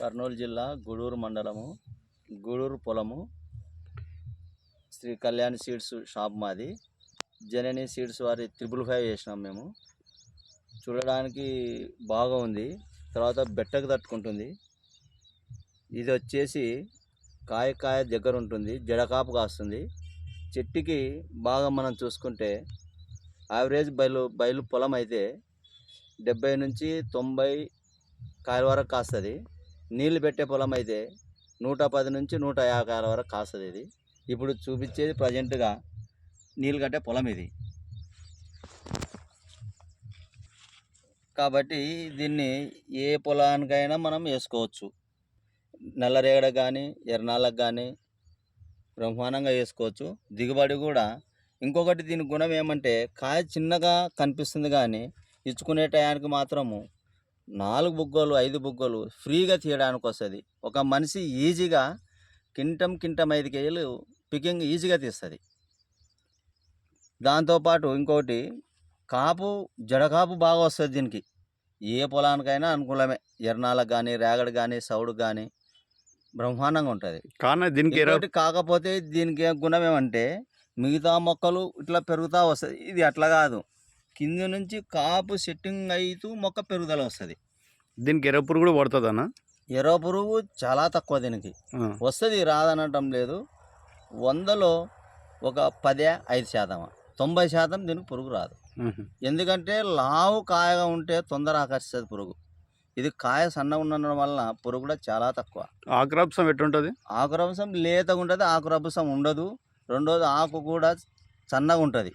కర్నూలు జిల్లా గూడూరు మండలము గూడూరు పొలము శ్రీ కళ్యాణ్ సీడ్స్ షాప్ మాది. జనని సీడ్స్ వారి 555 వేసినాం మేము. చూడడానికి బాగా ఉంది, తర్వాత బెట్టకు తట్టుకుంటుంది. ఇది వచ్చేసి కాయ దగ్గర ఉంటుంది, జడకాపు కాస్తుంది. చెట్టుకి బాగా మనం చూసుకుంటే యావరేజ్ బయలు పొలం అయితే 70 నుంచి 90 కాయల వరకు కాస్తుంది. నీళ్ళు పెట్టే పొలం అయితే 110 నుంచి 150 కాయల వరకు కాస్తుంది. ఇది ఇప్పుడు చూపించేది ప్రజెంట్గా నీళ్ళు కట్టే పొలం ఇది. కాబట్టి దీన్ని ఏ పొలానికైనా మనం వేసుకోవచ్చు. నల్లరేగడ కానీ ఎర్రనాళ్ళకు కానీ బ్రహ్మాండంగా వేసుకోవచ్చు. దిగుబడి కూడా. ఇంకొకటి దీని గుణం ఏమంటే కాయ చిన్నగా కనిపిస్తుంది, కానీ ఇచ్చుకునే టయానికి మాత్రము 4 బుగ్గలు 5 బుగ్గలు ఫ్రీగా తీయడానికి వస్తుంది. ఒక మనిషి ఈజీగా కింటం 5 కేజీలు పికింగ్ ఈజీగా తీస్తుంది. దాంతోపాటు ఇంకోటి జడకాపు బాగా వస్తుంది దీనికి. ఏ పొలానికైనా అనుకూలమే. ఎర్రనాళ్ళకు కానీ రేగడి కానీ సౌడు కానీ బ్రహ్మాండంగా ఉంటుంది. కానీ దీనికి కాకపోతే దీనికి గుణం ఏమంటే మిగతా మొక్కలు ఇట్లా పెరుగుతూ వస్తుంది, ఇది అట్లా కాదు. కింద నుంచి కాపు సెట్టింగ్ అవుతూ మొక్క పెరుగుదల వస్తుంది. దీనికి ఎర్ర పురుగు కూడా పడుతుందన్నా? ఎర్ర పురుగు చాలా తక్కువ దీనికి వస్తుంది, రాదనటం లేదు. 100లో ఒక 10-5%, 90% దీనికి పురుగు రాదు. ఎందుకంటే లావు కాయగా ఉంటే తొందర ఆకర్షిస్తుంది పురుగు. ఇది కాయ సన్నగా ఉండడం వల్ల పురుగు కూడా చాలా తక్కువ. ఆకురభసం ఎట్లుంటుంది? ఆకురభసం లేతగా ఉంటుంది, ఆకురభసం ఉండదు. రెండోది ఆకు కూడా సన్నగా ఉంటుంది.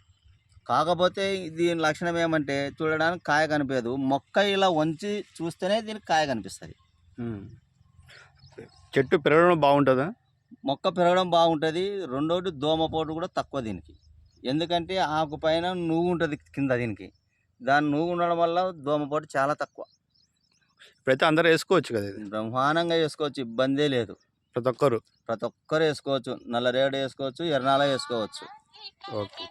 కాకపోతే దీని లక్షణం ఏమంటే చూడడానికి కాయ కనిపించదు. మొక్క ఇలా వంచి చూస్తేనే దీనికి కాయ కనిపిస్తుంది. చెట్టు పెరగడం బాగుంటుందా? మొక్క పెరగడం బాగుంటుంది. రెండోది దోమపోటు కూడా తక్కువ దీనికి. ఎందుకంటే ఆకు పైన నువ్వు ఉంటుంది కింద దీనికి. దాని నువ్వు ఉండడం వల్ల దోమపోటు చాలా తక్కువ. ఇప్పుడైతే అందరూ వేసుకోవచ్చు కదా? బ్రహ్మాండంగా వేసుకోవచ్చు, ఇబ్బందే లేదు. ప్రతి ఒక్కరు వేసుకోవచ్చు. నల్లరేగడి వేసుకోవచ్చు, ఎర్రనాల వేసుకోవచ్చు. ఓకే.